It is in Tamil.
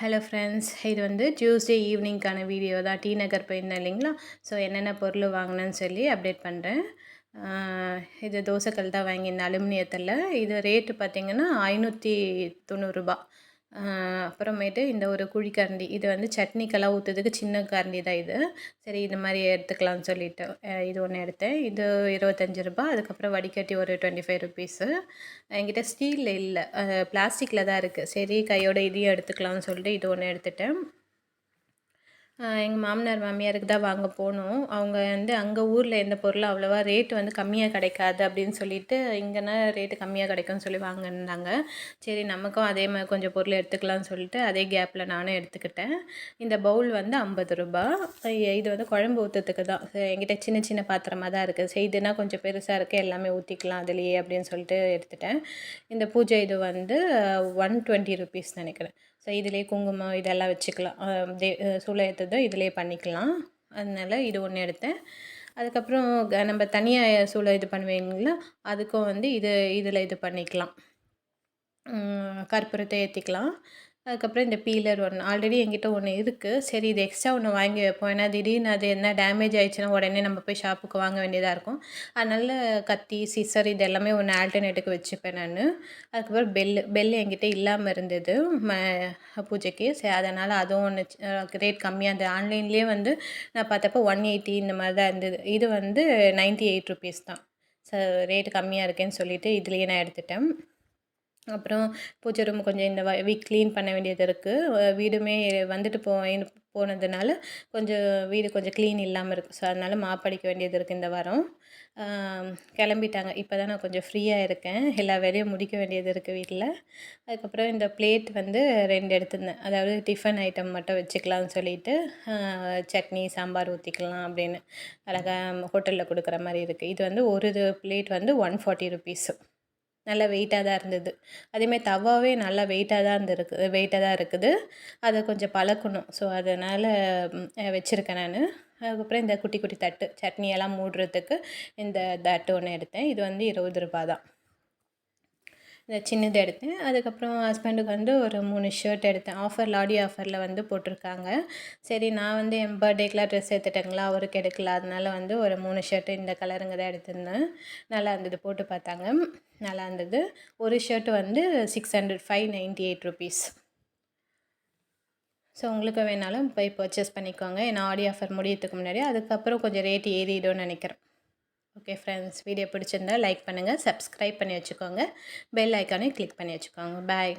ஹலோ ஃப்ரெண்ட்ஸ், இது வந்து டியூஸ்டே ஈவினிங்க்கான வீடியோ தான். டி நகர் போயிருந்தேன் இல்லைங்களா? ஸோ என்னென்ன பொருள் வாங்கினேன்னு சொல்லி அப்டேட் பண்ணுறேன். இது தோசைக்கல் தான் வாங்கியிருந்தேன் அலுமினியத்தில். இது ரேட்டு பார்த்திங்கன்னா ரூ. 590. அப்புறமேட்டு இந்த ஒரு குழிக்கரண்டி, இது வந்து சட்னிக்கெல்லாம் ஊற்றுறதுக்கு சின்ன கரண்டி தான் இது. சரி, இந்த மாதிரி எடுத்துக்கலாம்னு சொல்லிவிட்டு இது ஒன்று எடுத்தேன். இது ரூ. 25. அதுக்கப்புறம் வடிகட்டி ஒரு ₹25. என்கிட்ட ஸ்டீலில் இல்லை, பிளாஸ்டிக்கில் தான் இருக்குது. சரி, கையோட இதையும் எடுத்துக்கலாம்னு சொல்லிட்டு இது ஒன்று எடுத்துட்டேன். எங்கள் மாமனார் மாமியாருக்கு தான் வாங்க போனோம். அவங்க வந்து அங்கே ஊரில் எந்த பொருளும் அவ்வளோவா ரேட்டு வந்து கம்மியாக கிடைக்காது அப்படின்னு சொல்லிட்டு, இங்கேனா ரேட்டு கம்மியாக கிடைக்கும்னு சொல்லி வாங்கினாங்க. சரி, நமக்கும் அதே மாதிரி கொஞ்சம் பொருள் எடுத்துக்கலாம்னு சொல்லிட்டு அதே கேப்பில் நானும் எடுத்துக்கிட்டேன். இந்த பவுல் வந்து ₹50. இது வந்து குழம்பு ஊற்றுறதுக்கு தான். என்கிட்ட சின்ன சின்ன பாத்திரமாக தான் இருக்குது. செய்துனா கொஞ்சம் பெருசாக இருக்குது, எல்லாமே ஊற்றிக்கலாம் அதுலேயே அப்படின்னு சொல்லிட்டு எடுத்துட்டேன். இந்த பூஜை இது வந்து ₹120 நினைக்கிறேன். ஸோ இதிலே குங்குமம் இதெல்லாம் வச்சுக்கலாம். சூளம் ஏற்றுறதோ இதிலே பண்ணிக்கலாம். அதனால இது ஒன்று எடுத்தேன். அதுக்கப்புறம் நம்ம தனியாக சூளம் இது பண்ணுவீங்களா, அதுக்கும் வந்து இதில் இது பண்ணிக்கலாம். கற்பூரத்தை ஏற்றிக்கலாம். அதுக்கப்புறம் இந்த பீலர் ஒன்று ஆல்ரெடி என்கிட்ட ஒன்று இருக்குது. சரி, இது எக்ஸ்ட்ரா ஒன்று வாங்கி வைப்போம். ஏன்னா திடீர்னு அது என்ன டேமேஜ் ஆயிடுச்சுன்னா உடனே நம்ம போய் ஷாப்புக்கு வாங்க வேண்டியதாக இருக்கும். அதனால் கத்தி, சிசர் இது எல்லாமே ஒன்று ஆல்டர்னேட்டுக்கு வச்சுப்பேன் நான். அதுக்கப்புறம் பெல் என்கிட்ட இல்லாமல் இருந்தது பூஜைக்கு. சரி, அதனால் அதுவும் ஒன்று ரேட் கம்மியாக இருந்தது. ஆன்லைன்லேயே வந்து நான் பார்த்தப்போ 180 இந்த மாதிரி தான் இருந்தது. இது வந்து ₹98 தான். ஸோ ரேட்டு கம்மியாக இருக்கேன்னு சொல்லிவிட்டு இதுலேயே நான் எடுத்துட்டேன். அப்புறம் பூஜை ரூம் கொஞ்சம் இந்த வீக் க்ளீன் பண்ண வேண்டியது இருக்குது. வீடுமே வந்துட்டு போனதுனால கொஞ்சம் வீடு கொஞ்சம் க்ளீன் இல்லாமல் இருக்குது. ஸோ அதனால் மாப் அடிக்க வேண்டியது இருக்குது இந்த வாரம். கிளம்பிட்டாங்க. இப்போ தான் நான் கொஞ்சம் ஃப்ரீயாக இருக்கேன். எல்லா வேலையும் முடிக்க வேண்டியது இருக்குது வீட்டில். அதுக்கப்புறம் இந்த பிளேட் வந்து 2 எடுத்திருந்தேன். அதாவது டிஃபன் ஐட்டம் மட்டும் வச்சுக்கலாம்னு சொல்லிட்டு, சட்னி சாம்பார் ஊற்றிக்கலாம் அப்படின்னு அழகாக ஹோட்டலில் கொடுக்குற மாதிரி இருக்குது. இது வந்து ஒரு பிளேட் வந்து ₹140. நல்லா வெயிட்டாக தான் இருந்தது. அதேமாதிரி தவாவே நல்லா வெயிட்டாக தான் இருக்குது. அதை கொஞ்சம் பழக்கணும். ஸோ அதனால் வச்சுருக்கேன் நான். அதுக்கப்புறம் இந்த குட்டி குட்டி தட்டு, சட்னியெல்லாம் மூடுறதுக்கு இந்த தட்டு ஒன்று எடுத்தேன். இது வந்து ₹20 தான். இந்த சின்னது எடுத்தேன். அதுக்கப்புறம் ஹஸ்பண்டுக்கு வந்து ஒரு 3 ஷர்ட் எடுத்தேன். ஆடி ஆஃபரில் வந்து போட்டிருக்காங்க. சரி, நான் வந்து என் பர்த்டேக்கெலாம் ட்ரெஸ் எடுத்துட்டேங்களா, அவருக்கு எடுக்கல. அதனால வந்து ஒரு 3 ஷர்ட்டு இந்த கலருங்க தான் எடுத்திருந்தேன். நல்லா இருந்தது, போட்டு பார்த்தாங்க. நல்லா இருந்தது. ஒரு ஷர்ட் வந்து ₹598. ஸோ உங்களுக்கு வேணாலும் போய் பர்ச்சேஸ் பண்ணிக்கோங்க. ஏன்னா ஆடி ஆஃபர் முடியறதுக்கு முன்னாடி. அதுக்கப்புறம் கொஞ்சம் ரேட் ஏறிடும்னு நினைக்கிறேன். ஓகே ஃப்ரெண்ட்ஸ், வீடியோ பிடிச்சிருந்தா லைக் பண்ணுங்கள், சப்ஸ்கிரைப் பண்ணி வச்சுக்கோங்க, பெல் ஐக்கானே கிளிக் பண்ணி வச்சுக்கோங்க. பாய்.